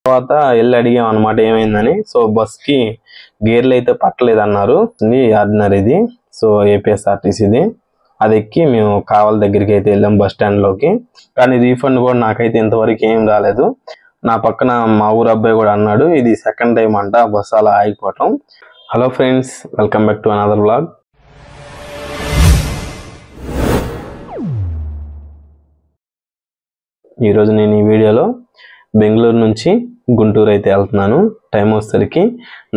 తర్వాత వెళ్ళి అడిగాం అనమాట ఏమైందని. సో బస్కి గేర్లు అయితే పట్టలేదన్నారు. ఇది ఆర్డినరీది, సో ఏపీఎస్ఆర్టీసీది. అది ఎక్కి మేము కావలి దగ్గరికి అయితే వెళ్ళాం బస్ స్టాండ్లోకి. కానీ రీఫండ్ కూడా నాకైతే ఇంతవరకు ఏం రాలేదు. నా పక్కన మా ఊరు అబ్బాయి కూడా అన్నాడు ఇది సెకండ్ టైం అంట బస్సు అలా ఆగిపోవటం. Hello friends, welcome back to another vlog. ఈరోజు నేను ఈ వీడియోలో బెంగళూరు నుంచి గుంటూరు అయితే వెళ్తున్నాను. టైం వచ్చేసరికి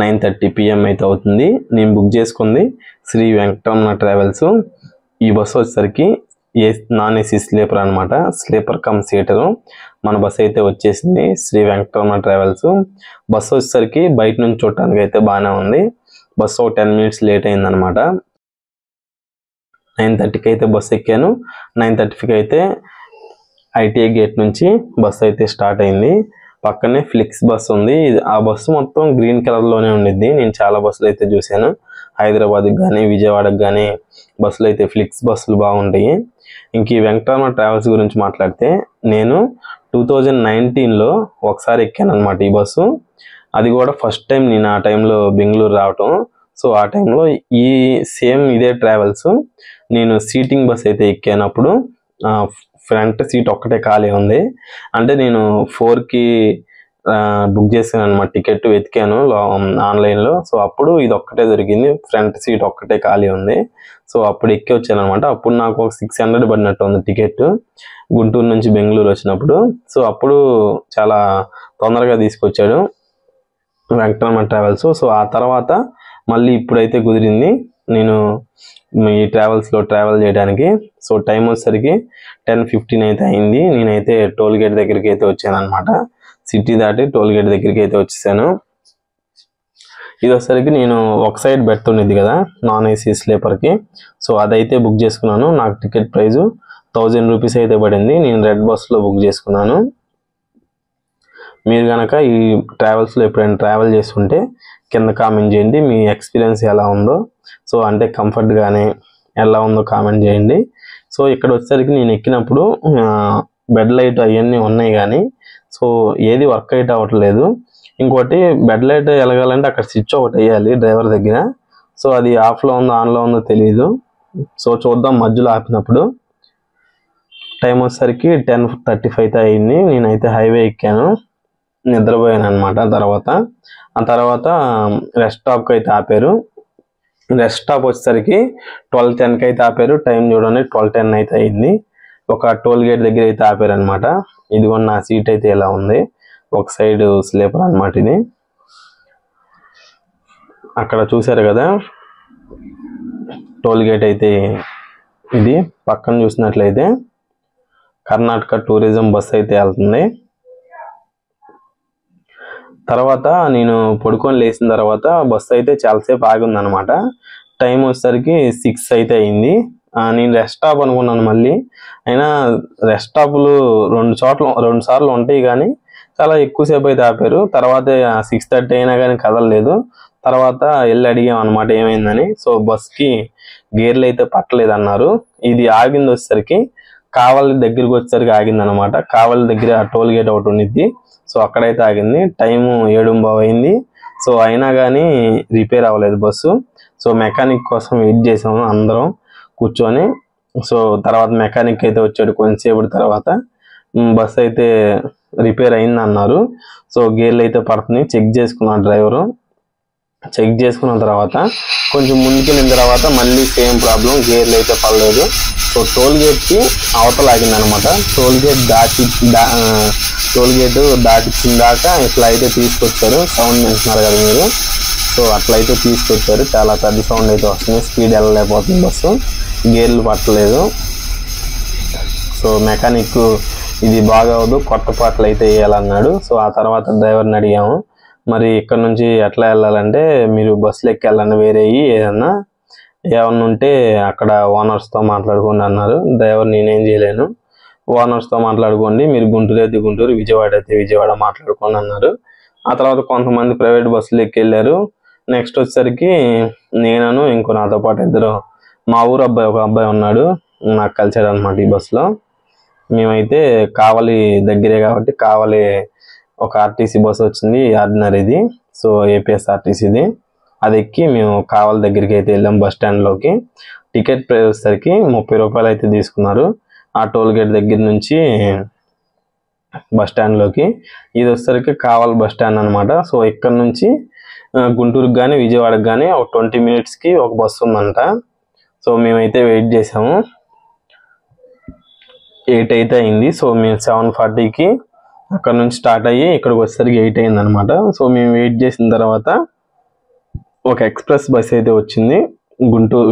9:30 PM అయితే అవుతుంది. నేను బుక్ చేసుకుంది శ్రీ వెంకటరమణ ట్రావెల్స్. ఈ బస్సు వచ్చేసరికి నాన్ ఏసీ స్లీపర్ అనమాట, స్లీపర్ కమ్ సీటరు. మన బస్సు అయితే వచ్చేసింది శ్రీ వెంకటరమణ ట్రావెల్స్. బస్సు వచ్చేసరికి బయట నుంచి చూడటానికి అయితే బాగానే ఉంది. బస్సు ఒక 10 minutes లేట్ అయిందనమాట. 9:30కి అయితే బస్సు ఎక్కాను. 9:35కి అయితే ఐటీఐ గేట్ నుంచి బస్సు అయితే స్టార్ట్ అయింది. పక్కనే ఫ్లిక్స్ బస్సు ఉంది. ఆ బస్సు మొత్తం గ్రీన్ కలర్లోనే ఉండిద్ది. నేను చాలా బస్సులు అయితే చూశాను. హైదరాబాద్కి కానీ విజయవాడకి కానీ బస్సులు అయితే ఫ్లిక్స్ బస్సులు బాగుంటాయి. ఇంక ఈ వెంకటరమణ ట్రావెల్స్ గురించి మాట్లాడితే నేను 2019లో ఒకసారి ఎక్కాను అనమాట ఈ బస్సు. అది కూడా ఫస్ట్ టైం నేను ఆ టైంలో బెంగళూరు రావటం. సో ఆ టైంలో ఈ సేమ్ ఇదే ట్రావెల్స్ నేను సీటింగ్ బస్ అయితే ఎక్కానప్పుడు ఫ్రంట్ సీట్ ఒక్కటే ఖాళీ ఉంది. అంటే నేను 4కి బుక్ చేశాను అనమాట, టికెట్ వెతికాను ఆన్లైన్లో. సో అప్పుడు ఇది ఒక్కటే దొరికింది, ఫ్రంట్ సీట్ ఒక్కటే ఖాళీ ఉంది. సో అప్పుడు ఎక్కి వచ్చాను అనమాట. అప్పుడు నాకు ఒక 600 పడినట్టు ఉంది టికెట్, గుంటూరు నుంచి బెంగళూరు వచ్చినప్పుడు. సో అప్పుడు చాలా తొందరగా తీసుకొచ్చాడు వెంకటరమణ ట్రావెల్స్. సో ఆ తర్వాత మళ్ళీ ఇప్పుడైతే కుదిరింది నేను ఈ ట్రావెల్స్లో ట్రావెల్ చేయడానికి. సో టైం వచ్చేసరికి 10:15 అయితే అయింది. నేనైతే టోల్ గేట్ దగ్గరికి అయితే వచ్చాను అనమాట. సిటీ దాటి టోల్ గేట్ దగ్గరికి అయితే వచ్చేసాను. ఇది వచ్చేసరికి నేను ఒక సైడ్ బెర్త్ ఉండేది కదా నాన్ ఏసీ స్లీపర్కి. సో అదైతే బుక్ చేసుకున్నాను. నాకు టికెట్ ప్రైజు 1000 రూపీస్ అయితే పడింది. నేను రెడ్ బస్లో బుక్ చేసుకున్నాను. మీరు కనుక ఈ ట్రావెల్స్లో ఎప్పుడైనా ట్రావెల్ చేస్తుంటే కింద కామెంట్ చేయండి మీ ఎక్స్పీరియన్స్ ఎలా ఉందో. సో అంటే కంఫర్ట్ కానీ ఎలా ఉందో కామెంట్ చేయండి. సో ఇక్కడ వచ్చేసరికి నేను ఎక్కినప్పుడు బెడ్ లైట్ అవన్నీ ఉన్నాయి కానీ సో ఏది వర్క్ అయితే అవ్వట్లేదు. ఇంకోటి బెడ్ లైట్ వెలగాలంటే అక్కడ స్విచ్ ఒకటి వేయాలి డ్రైవర్ దగ్గర. సో అది ఆఫ్లో ఉందో ఆన్లో ఉందో తెలియదు. సో చూద్దాం మధ్యలో ఆపినప్పుడు. టైం వచ్చేసరికి 10:35 అయితే అయింది. నేనైతే హైవే ఎక్కాను, నిద్రపోయాను అనమాట. ఆ తర్వాత రెస్ట్ స్టాప్కి అయితే ఆపారు. రెస్ట్ స్టాప్ వచ్చేసరికి 12:10కి అయితే ఆపారు. టైం చూడండి 12:10 అయితే అయింది. ఒక టోల్ గేట్ దగ్గర అయితే ఆపారు అనమాట. ఇదిగోండి నా సీట్ అయితే ఇలా ఉంది, ఒక సైడ్ స్లీపర్ అనమాట ఇది. అక్కడ చూసారు కదా టోల్ గేట్ అయితే ఇది. పక్కన చూసినట్లయితే కర్ణాటక టూరిజం బస్ అయితే వెళ్తుంది. తర్వాత నేను పడుకొని లేచిన తర్వాత బస్సు అయితే చాలాసేపు ఆగింది అనమాట. టైం వచ్చేసరికి 6 అయితే అయింది. నేను రెస్ట్ స్టాప్ అనుకున్నాను మళ్ళీ. అయినా రెస్ట్ స్టాపులు 2 సార్లు ఉంటాయి కానీ చాలా ఎక్కువసేపు అయితే ఆపారు. తర్వాత 6:30 అయినా కానీ కదలలేదు. తర్వాత వెళ్ళి అడిగాం అనమాట ఏమైందని. సో బస్కి గేర్లు అయితే పట్టలేదన్నారు. ఇది ఆగింది వచ్చేసరికి కావలి దగ్గరికి వచ్చేసరికి ఆగింది అనమాట. కావలి దగ్గర టోల్ గేట్ ఒకటి ఉండిద్ది. సో అక్కడైతే ఆగింది. టైము 7:15 అయింది. సో అయినా కానీ రిపేర్ అవ్వలేదు బస్సు. సో మెకానిక్ కోసం వెయిట్ చేసాము అందరం కూర్చొని. సో తర్వాత మెకానిక్ అయితే వచ్చాడు కొంచెంసేపటి తర్వాత. బస్సు అయితే రిపేర్ అయింది అన్నారు. సో గేర్లు అయితే పడుతున్నాయి చెక్ చేసుకున్నాడు డ్రైవరు. చెక్ చేసుకున్న తర్వాత కొంచెం ముందుకెళ్ళిన తర్వాత మళ్ళీ సేమ్ ప్రాబ్లం, గేర్లు అయితే పడలేదు. సో టోల్ గేట్కి అవతల ఆగింది అనమాట. టోల్ గేట్ దాటిచ్చిన దాకా ఇట్లా అయితే తీసుకొచ్చారు. సౌండ్ వింటున్నారు కదా మీరు. సో అట్లయితే తీసుకొచ్చారు. చాలా పెద్ద సౌండ్ అయితే వస్తుంది, స్పీడ్ వెళ్ళలేకపోతుంది బస్సు, గేర్లు పట్టలేదు. సో మెకానిక్ ఇది బాగవదు, కొత్త పాటలు అయితే వేయాలన్నాడు. సో ఆ తర్వాత డ్రైవర్ని అడిగాము మరి ఇక్కడ నుంచి ఎట్లా వెళ్ళాలంటే మీరు బస్సులు ఎక్కి వెళ్ళండి, వేరే ఏమన్నా ఉంటే అక్కడ ఓనర్స్తో మాట్లాడుకోండి అన్నారు. డ్రైవర్ నేనేం చేయలేను, ఓనర్స్తో మాట్లాడుకోండి, మీరు గుంటూరు అయితే గుంటూరు, విజయవాడ అయితే విజయవాడ మాట్లాడుకోండి అన్నారు. ఆ తర్వాత కొంతమంది ప్రైవేట్ బస్సులు ఎక్కి వెళ్ళారు. నెక్స్ట్ వచ్చేసరికి నేను ఇంకో నాతో పాటు ఇద్దరు మా ఊరు అబ్బాయి ఒక అబ్బాయి ఉన్నాడు, నాకు కలిసాడు అనమాట ఈ బస్సులో. మేమైతే కావలి దగ్గరే కాబట్టి కావలి ఒక ఆర్టీసీ బస్సు వచ్చింది ఆర్డినరీది, సో ఏపీఎస్ఆర్టీసీది. అది ఎక్కి మేము కావలి దగ్గరికి అయితే వెళ్ళాం బస్ స్టాండ్లోకి. టికెట్ వచ్చేసరికి 30 రూపాయలు అయితే తీసుకున్నారు ఆ టోల్ గేట్ దగ్గర నుంచి బస్ స్టాండ్లోకి. ఇది వచ్చేసరికి కావలి బస్ స్టాండ్ అనమాట. సో ఇక్కడ నుంచి గుంటూరుకి కానీ విజయవాడకి కానీ ఒక 20 మినిట్స్కి ఒక బస్సు ఉందంట. సో మేమైతే వెయిట్ చేసాము. 8 అయితే అయింది. సో మేము 7:40కి అక్కడ నుంచి స్టార్ట్ అయ్యి ఇక్కడికి వచ్చేసరికి 8 అయింది అనమాట. సో మేము వెయిట్ చేసిన తర్వాత ఒక ఎక్స్ప్రెస్ బస్ అయితే వచ్చింది,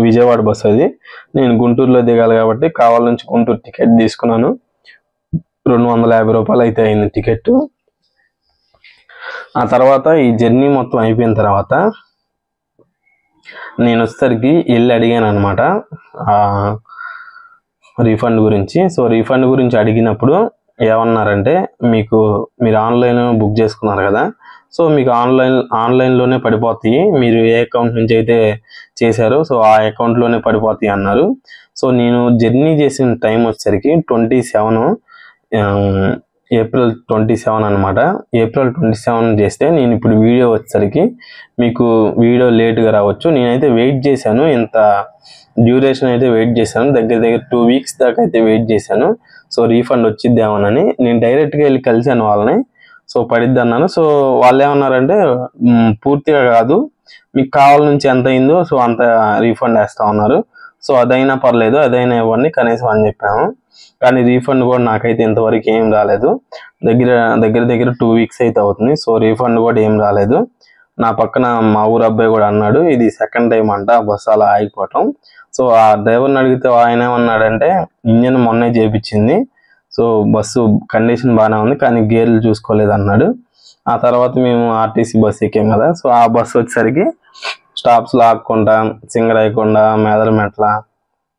విజయవాడ బస్. అది నేను గుంటూరులో దిగాలి కాబట్టి కావలి నుంచి గుంటూరు టికెట్ తీసుకున్నాను. 250 రూపాయలు అయితే అయింది టికెట్. ఆ తర్వాత ఈ జర్నీ మొత్తం అయిపోయిన తర్వాత నేను వచ్చేసరికి వెళ్ళి అడిగాను అనమాట రీఫండ్ గురించి. సో రీఫండ్ గురించి అడిగినప్పుడు ఏమన్నారంటే, మీరు ఆన్లైన్ బుక్ చేసుకున్నారు కదా, సో మీకు ఆన్లైన్లోనే పడిపోతాయి, మీరు ఏ అకౌంట్ నుంచి అయితే చేశారో సో ఆ అకౌంట్లోనే పడిపోతాయి అన్నారు. సో నేను జర్నీ చేసిన టైం వచ్చేసరికి ఏప్రిల్ 27 అనమాట. ఏప్రిల్ 27 చేస్తే నేను ఇప్పుడు వీడియో వచ్చేసరికి మీకు వీడియో లేట్గా రావచ్చు. నేనైతే వెయిట్ చేశాను, ఇంత డ్యూరేషన్ అయితే వెయిట్ చేశాను, దగ్గర 2 వీక్స్ దాకా అయితే వెయిట్ చేశాను. సో రీఫండ్ వచ్చిద్దామనని నేను డైరెక్ట్గా వెళ్ళి కలిశాను వాళ్ళని. సో పడిద్ది అన్నాను. సో వాళ్ళు ఏమన్నారంటే, పూర్తిగా కాదు, మీకు కావాల నుంచి ఎంత అయిందో సో అంత రీఫండ్ వేస్తా ఉన్నారు. సో అదైనా పర్లేదు, అదైనా ఇవ్వండి కనీసం అని చెప్పాము. కానీ రీఫండ్ కూడా నాకైతే ఇంతవరకు ఏం రాలేదు. దగ్గర 2 వీక్స్ అయితే అవుతుంది. సో రీఫండ్ కూడా ఏం రాలేదు. నా పక్కన మా ఊరు అబ్బాయి కూడా అన్నాడు, ఇది సెకండ్ టైం అంట బస్సు అలా ఆగిపోవటం. సో ఆ డ్రైవర్ని అడిగితే ఆయన ఏమన్నాడంటే, ఇంజన్ మొన్నే చేయించింది, సో బస్సు కండిషన్ బాగానే ఉంది కానీ గేర్లు చూసుకోలేదు అన్నాడు. ఆ తర్వాత మేము ఆర్టీసీ బస్సు ఎక్కాం కదా. సో ఆ బస్సు వచ్చేసరికి స్టాప్స్లో ఆక్కుంటా, సింగరాయకొండ, మేదరమెట్ల,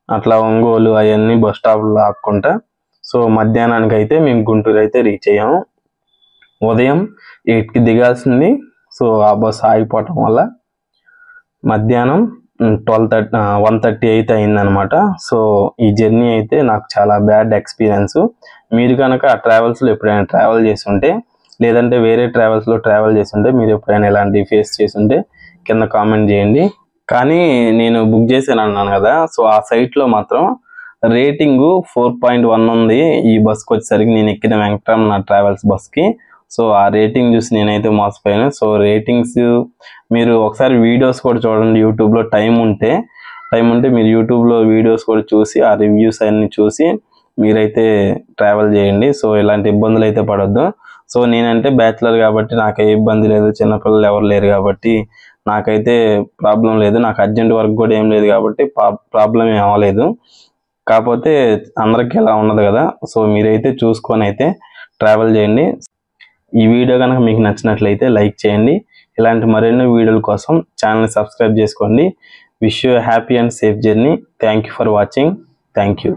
అట్లా ఒంగోలు అవన్నీ బస్ స్టాప్లో ఆక్కుంటా సో మధ్యాహ్నానికి అయితే మేము గుంటూరు అయితే రీచ్ అయ్యాము. ఉదయం 8కి దిగాల్సింది, సో ఆ బస్సు ఆగిపోవటం వల్ల మధ్యాహ్నం 1:30 అయితే అయిందనమాట. సో ఈ జర్నీ అయితే నాకు చాలా బ్యాడ్ ఎక్స్పీరియన్స్. మీరు కనుక ఆ ట్రావెల్స్లో ఎప్పుడైనా ట్రావెల్ చేస్తుంటే, లేదంటే వేరే ట్రావెల్స్లో ట్రావెల్ చేస్తుంటే, మీరు ఎప్పుడైనా ఇలాంటివి ఫేస్ చేస్తుంటే కింద కామెంట్ చేయండి. కానీ నేను బుక్ చేశాను అన్నాను కదా, సో ఆ సైట్లో మాత్రం రేటింగు 4.1 ఉంది ఈ బస్కి వచ్చేసరికి, నేను ఎక్కిన వెంకటరమణ ట్రావెల్స్ బస్కి. సో ఆ రేటింగ్ చూసి నేనైతే మోసపోయాను. సో రేటింగ్స్ మీరు ఒకసారి వీడియోస్ కూడా చూడండి, యూట్యూబ్లో టైం ఉంటే మీరు యూట్యూబ్లో వీడియోస్ కూడా చూసి ఆ రివ్యూస్ అన్నీ చూసి మీరైతే ట్రావెల్ చేయండి. సో ఇలాంటి ఇబ్బందులు అయితే పడొద్దు. సో నేనంటే బ్యాచిలర్ కాబట్టి నాకు ఏ ఇబ్బంది లేదు, చిన్నపిల్లలు ఎవరు లేరు కాబట్టి నాకైతే ప్రాబ్లం లేదు, నాకు అర్జెంట్ వర్క్ కూడా ఏం లేదు కాబట్టి ప్రాబ్లం ఏం అవ్వలేదు. కాకపోతే అందరికీ ఇలా ఉండదు కదా. సో మీరైతే చూసుకొని అయితే ట్రావెల్ చేయండి. ఈ వీడియో కనుక మీకు నచ్చినట్లయితే లైక్ చేయండి. ఇలాంటి మరెన్నో వీడియోల కోసం ఛానల్ని సబ్స్క్రైబ్ చేసుకోండి. Wish you happy and safe journey. Thank you for watching. Thank you.